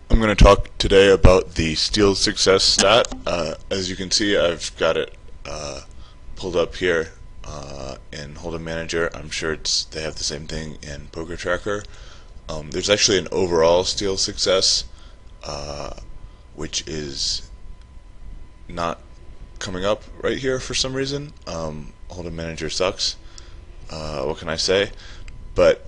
I'm going to talk today about the Steal Success stat. As you can see, I've got it pulled up here in Hold'em Manager. I'm sure they have the same thing in Poker Tracker. There's actually an overall Steal Success, which is not coming up right here for some reason. Hold'em Manager sucks. What can I say? But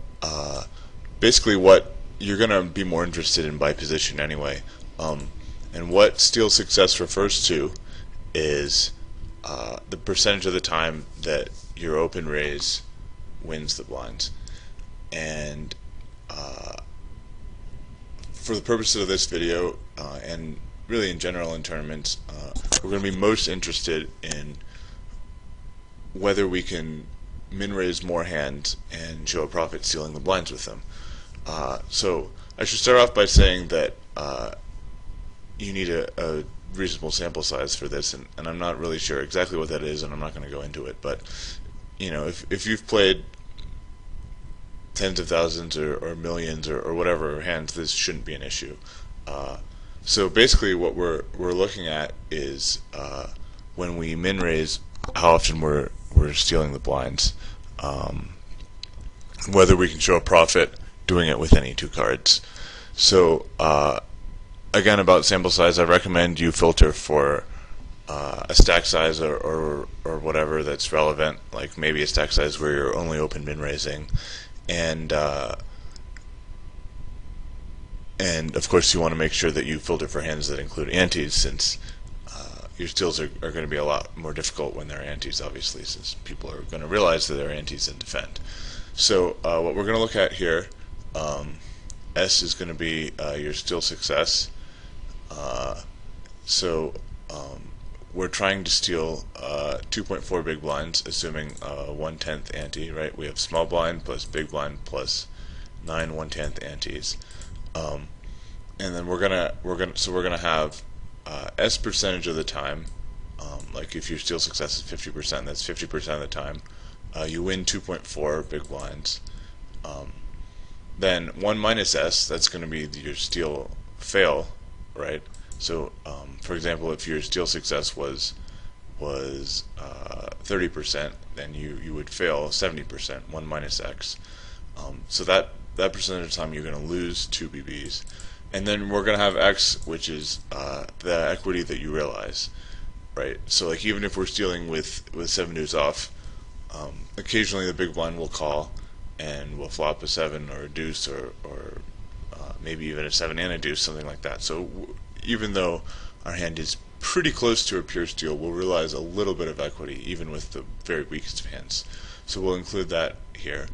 basically what you're going to be more interested in by position anyway. And what Steal Success refers to is the percentage of the time that your open raise wins the blinds. And for the purposes of this video, and really in general in tournaments, we're going to be most interested in whether we can min-raise more hands and show a profit stealing the blinds with them. So I should start off by saying that you need a reasonable sample size for this, and I'm not really sure exactly what that is, and I'm not going to go into it. But you know, if you've played tens of thousands or millions or whatever hands, this shouldn't be an issue. So basically, what we're looking at is when we min-raise, how often we're stealing the blinds, whether we can show a profit doing it with any two cards. So again, about sample size, I recommend you filter for a stack size or whatever that's relevant, like maybe a stack size where you're only open min raising, and of course you want to make sure that you filter for hands that include antes, since your steals are going to be a lot more difficult when they're antes, obviously, since people are going to realize that they're antes and defend. So what we're going to look at here, S is going to be your steal success. So we're trying to steal 2.4 big blinds, assuming 1/10 ante, right? We have small blind plus big blind plus 9 1/10 antes, and then we're gonna have S percentage of the time. Like if your steal success is 50%, that's 50% of the time. You win 2.4 big blinds. Then 1 minus S, that's going to be your steal fail, right? So, for example, if your steal success was 30%, then you would fail 70%, 1 minus X. So that percentage of the time you're going to lose 2 BBs. And then we're going to have X, which is the equity that you realize, right? So like even if we're stealing with 7 deuce off, occasionally the big blind will call and we'll flop a 7 or a deuce or maybe even a 7 and a deuce, something like that. So even though our hand is pretty close to a pure steal, we'll realize a little bit of equity even with the very weakest of hands. So we'll include that here.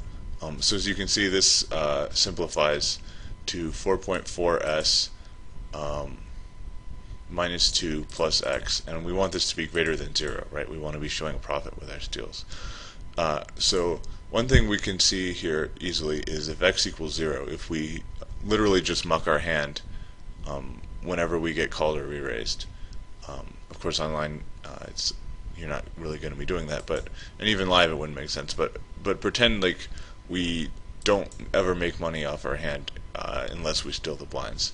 So as you can see, this simplifies to 4.4s minus 2 plus x, and we want this to be greater than 0, right? We want to be showing a profit with our steals. So one thing we can see here easily is if x equals 0, if we literally just muck our hand whenever we get called or re-raised. Of course online you're not really going to be doing that, and even live it wouldn't make sense, but pretend like we don't ever make money off our hand unless we steal the blinds.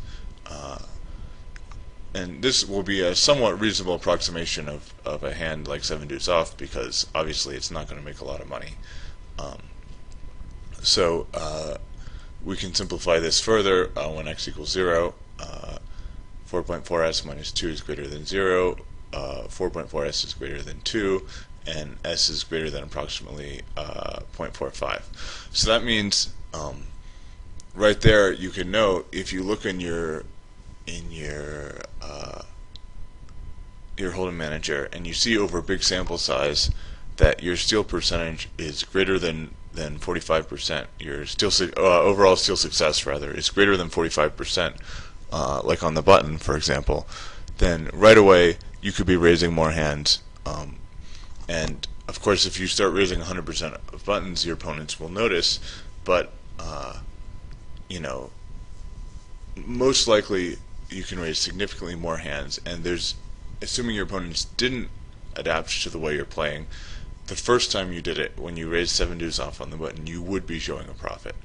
And this will be a somewhat reasonable approximation of a hand like 7 deuce off, because obviously it's not going to make a lot of money. So we can simplify this further. When x equals 0, 4.4s minus 2 is greater than 0, 4.4s is greater than 2, and s is greater than approximately 0.45. So that means right there you can know, if you look in your Hold'em Manager and you see over a big sample size that your steal percentage is greater than 45%, your overall steal success rather is greater than 45%, like on the button for example, then right away you could be raising more hands. And of course if you start raising 100% of buttons, your opponents will notice, but you know, most likely you can raise significantly more hands, and assuming your opponents didn't adapt to the way you're playing, the first time you did it, when you raised 7 deuce off on the button, you would be showing a profit.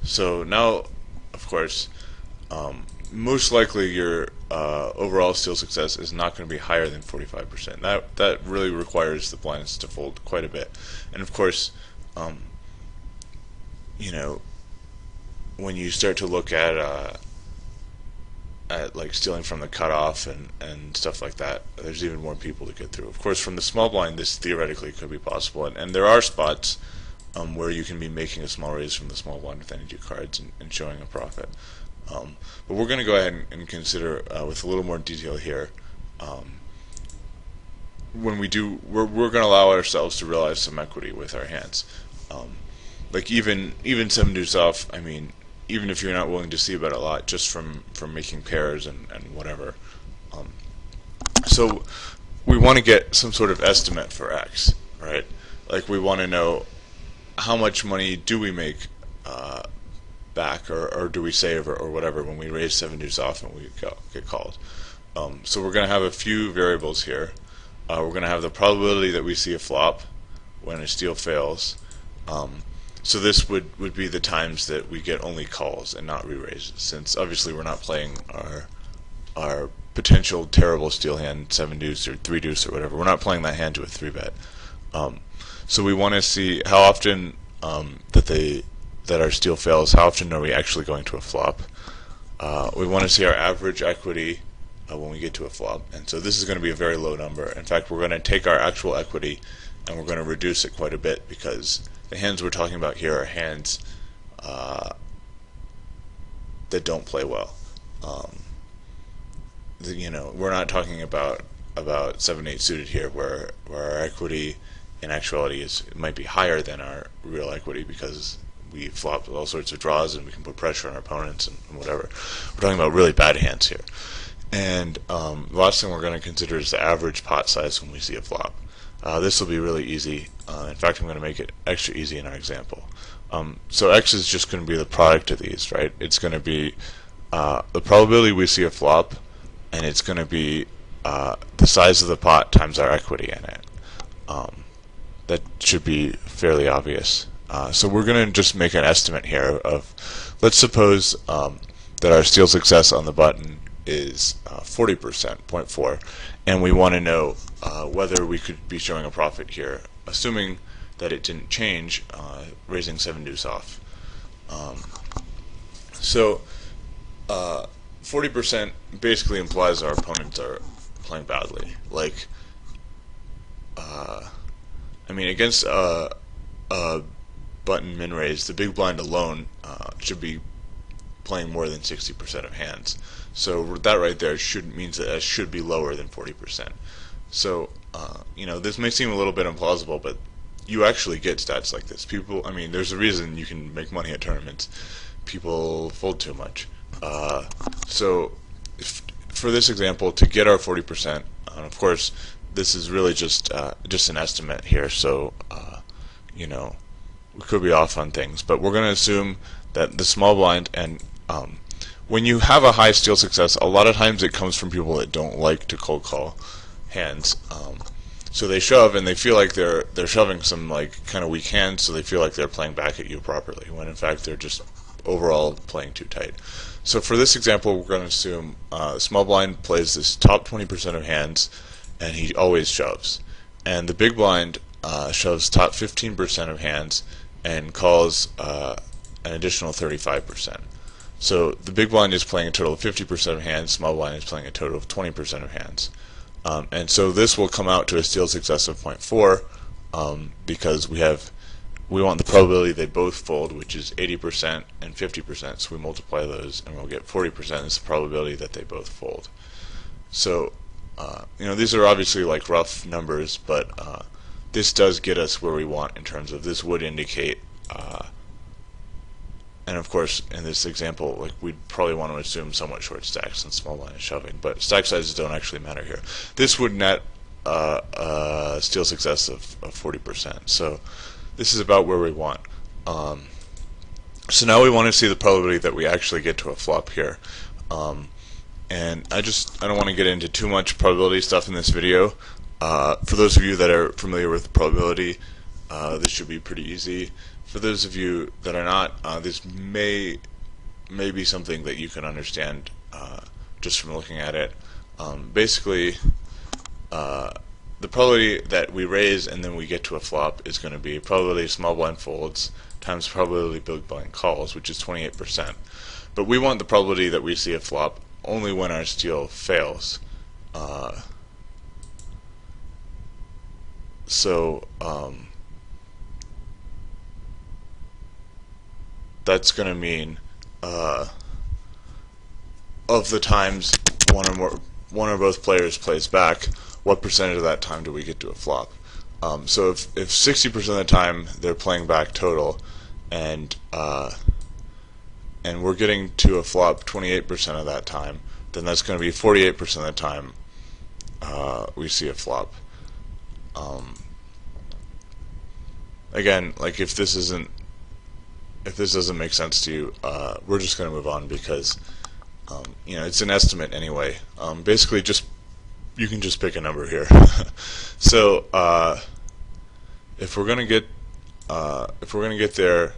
So now, of course, most likely your overall steal success is not going to be higher than 45%. That really requires the blinds to fold quite a bit. And of course, you know, when you start to look at like stealing from the cutoff and stuff like that, there's even more people to get through. Of course, from the small blind, this theoretically could be possible, and there are spots where you can be making a small raise from the small blind with any two cards and showing a profit. But we're going to go ahead and consider with a little more detail here. When we do, we're going to allow ourselves to realize some equity with our hands. Like even 7 deuce off. I mean, even if you're not willing to see about a lot, just from making pairs and whatever. So we want to get some sort of estimate for X, right? Like we want to know how much money do we make back, or do we save, or whatever, when we raise 7 deuce off and we get called. So we're going to have a few variables here. We're going to have the probability that we see a flop when a steal fails. So this would be the times that we get only calls and not re-raises, since obviously we're not playing our potential terrible steal hand, 7 deuce or 3 deuce or whatever. We're not playing that hand to a 3-bet. So we want to see how often that our steal fails. How often are we actually going to a flop? We want to see our average equity when we get to a flop, and so this is going to be a very low number. In fact, we're going to take our actual equity and we're going to reduce it quite a bit, because the hands we're talking about here are hands that don't play well. We're not talking about 7-8 suited here, where our equity in actuality might be higher than our real equity, because we flop all sorts of draws and we can put pressure on our opponents and whatever. We're talking about really bad hands here. And the last thing we're going to consider is the average pot size when we see a flop. This will be really easy. In fact, I'm going to make it extra easy in our example. So X is just going to be the product of these, right? It's going to be the probability we see a flop, and it's going to be the size of the pot times our equity in it. That should be fairly obvious. So we're going to just make an estimate here of, let's suppose that our steal success on the button is 40%, 0.4, and we want to know whether we could be showing a profit here, assuming that it didn't change, raising 7 deuce off. So 40% basically implies our opponents are playing badly. Like, I mean, against a button min raise, the big blind alone should be playing more than 60% of hands. So that right there means that it should be lower than 40%. So this may seem a little bit implausible, but you actually get stats like this. People, I mean, there's a reason you can make money at tournaments. People fold too much. So for this example, to get our 40%, and of course, this is really just an estimate here. So we could be off on things, but we're going to assume that the small blind, and when you have a high steal success, a lot of times it comes from people that don't like to cold call hands. So they shove, and they feel like they're shoving some like kind of weak hands, so they feel like they're playing back at you properly, when in fact they're just overall playing too tight. So for this example, we're going to assume small blind plays this top 20% of hands, and he always shoves, and the big blind shoves top 15% of hands and calls an additional 35%. So the big blind is playing a total of 50% of hands, small blind is playing a total of 20% of hands. And so this will come out to a steal success of 0.4, because we want the probability they both fold, which is 80% and 50%, so we multiply those and we'll get 40% is the probability that they both fold. So these are obviously like rough numbers, but this does get us where we want in terms of this would indicate, and of course in this example, like, we'd probably want to assume somewhat short stacks and small blind is shoving, but stack sizes don't actually matter here. This would net steal success of 40%. So this is about where we want. So now we want to see the probability that we actually get to a flop here. And I don't want to get into too much probability stuff in this video. For those of you that are familiar with probability, this should be pretty easy. For those of you that are not, this may may be something that you can understand just from looking at it. Basically, the probability that we raise and then we get to a flop is going to be probability of small blind folds times probability of big blind calls, which is 28%. But we want the probability that we see a flop only when our steal fails. So that's going to mean of the times one or both players plays back, what percentage of that time do we get to a flop? So if 60% of the time they're playing back total, and we're getting to a flop 28% of that time, then that's going to be 48% of the time we see a flop. Again, like if this doesn't make sense to you, we're just going to move on because it's an estimate anyway. Basically, you can just pick a number here. So if we're gonna get there,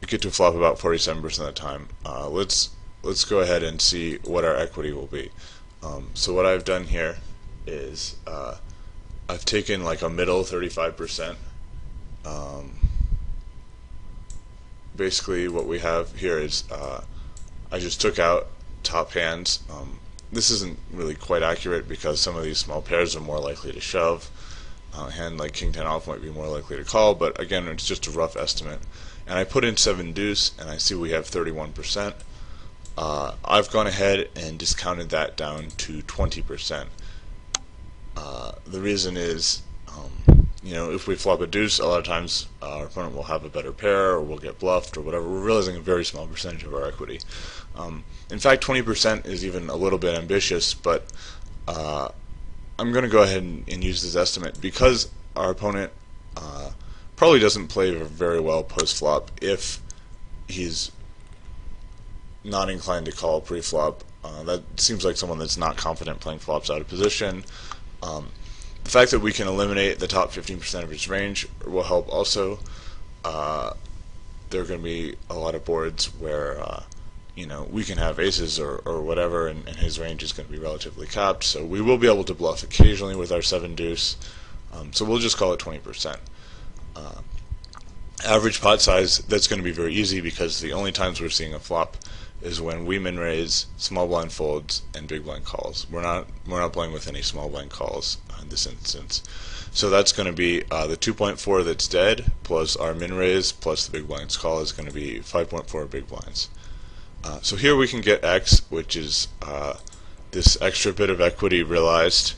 we get to a flop about 47% of the time. Let's go ahead and see what our equity will be. So what I've done here is I've taken like a middle 35%. Basically, what we have here is I just took out top hands. This isn't really quite accurate because some of these small pairs are more likely to shove. A hand like king 10 off might be more likely to call, but again, it's just a rough estimate. And I put in 7 deuce, and I see we have 31%. I've gone ahead and discounted that down to 20%. The reason is, if we flop a deuce, a lot of times our opponent will have a better pair, or we'll get bluffed, or whatever. We're realizing a very small percentage of our equity. In fact, 20% is even a little bit ambitious, but I'm going to go ahead and use this estimate because our opponent probably doesn't play very well post-flop if he's not inclined to call pre-flop. That seems like someone that's not confident playing flops out of position. The fact that we can eliminate the top 15% of his range will help also. There are going to be a lot of boards where we can have aces or whatever, and his range is going to be relatively capped, so we will be able to bluff occasionally with our 7 deuce. So we'll just call it 20%. Average pot size, that's going to be very easy because the only times we're seeing a flop is when we min raise, small blind folds, and big blind calls. We're not playing with any small blind calls in this instance. So that's going to be the 2.4 that's dead plus our min raise plus the big blinds call is going to be 5.4 big blinds. So here we can get X, which is this extra bit of equity realized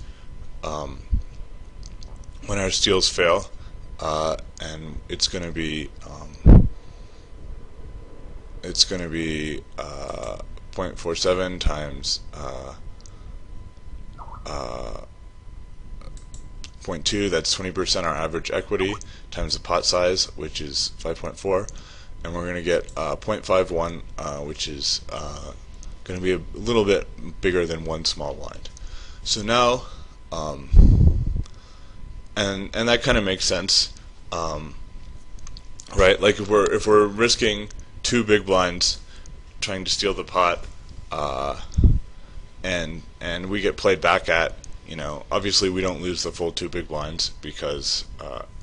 when our steals fail, and it's going to be 0.47 times 0.2, that's 20% our average equity, times the pot size, which is 5.4, and we're going to get 0.51, which is going to be a little bit bigger than one small blind. So now, and that kind of makes sense, right? Like if we're risking 2 big blinds trying to steal the pot, and we get played back at, obviously we don't lose the full 2 big blinds because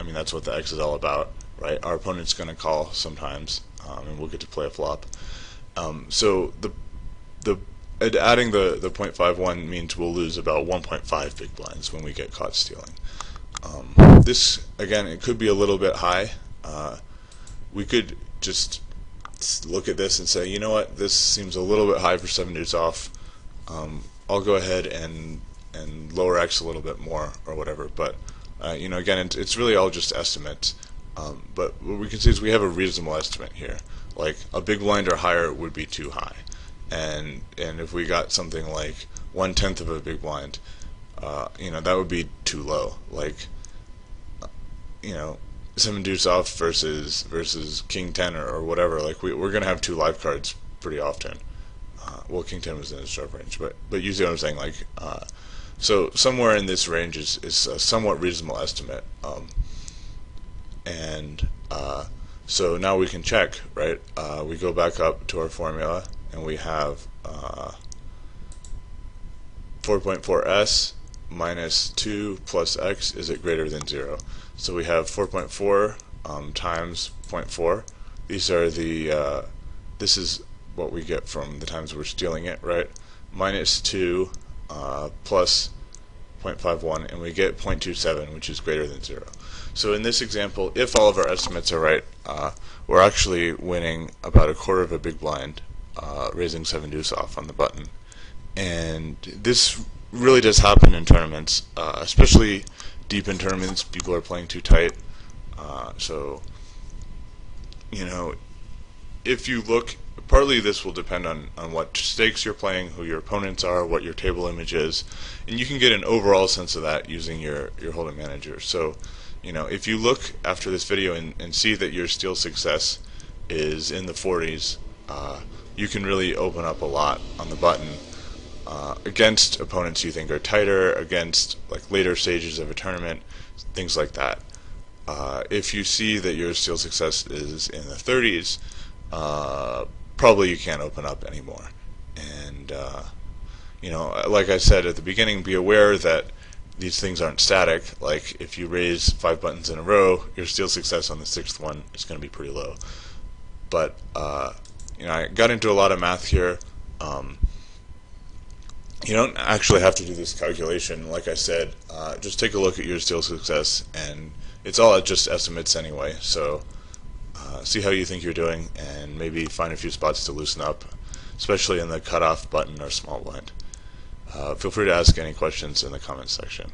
that's what the X is all about, right? Our opponent's going to call sometimes, and we'll get to play a flop. So adding the 0.51 means we'll lose about 1.5 big blinds when we get caught stealing. This, again, it could be a little bit high. We could just look at this and say, you know what, this seems a little bit high for 7 deuce off. I'll go ahead and lower X a little bit more or whatever. But again, it's really all just estimates. But what we can see is we have a reasonable estimate here. Like a big blind or higher would be too high, and if we got something like 1/10 of a big blind, that would be too low. Like 7 deuce off versus king 10 or whatever. Like we're gonna have 2 live cards pretty often. Well, king 10 was in his shove range, but you see what I'm saying. Like so somewhere in this range is a somewhat reasonable estimate. And So now we can check, right? We go back up to our formula and we have 4.4s minus 2 plus x, is it greater than 0? So we have 4.4 times 0.4. These are the, this is what we get from the times we're stealing it, right? Minus 2 plus 0.51, and we get 0.27, which is greater than 0. So in this example, if all of our estimates are right, we're actually winning about a quarter of a big blind, raising 7 deuce off on the button. And this really does happen in tournaments, especially deep in tournaments. People are playing too tight. So, you know, if you look, partly this will depend on what stakes you're playing, who your opponents are, what your table image is, and you can get an overall sense of that using your hold'em manager. So, you know, if you look after this video and see that your steal success is in the 40s, you can really open up a lot on the button against opponents you think are tighter, against like later stages of a tournament, things like that. If you see that your steal success is in the 30s, probably you can't open up anymore. And you know, like I said at the beginning, be aware that these things aren't static. Like if you raise 5 buttons in a row, your steal success on the 6th one is going to be pretty low. But you know, I got into a lot of math here. You don't actually have to do this calculation. Like I said, just take a look at your steal success, and it's all just estimates anyway. So see how you think you're doing, and maybe find a few spots to loosen up, especially in the cutoff button or small blind. Feel free to ask any questions in the comments section.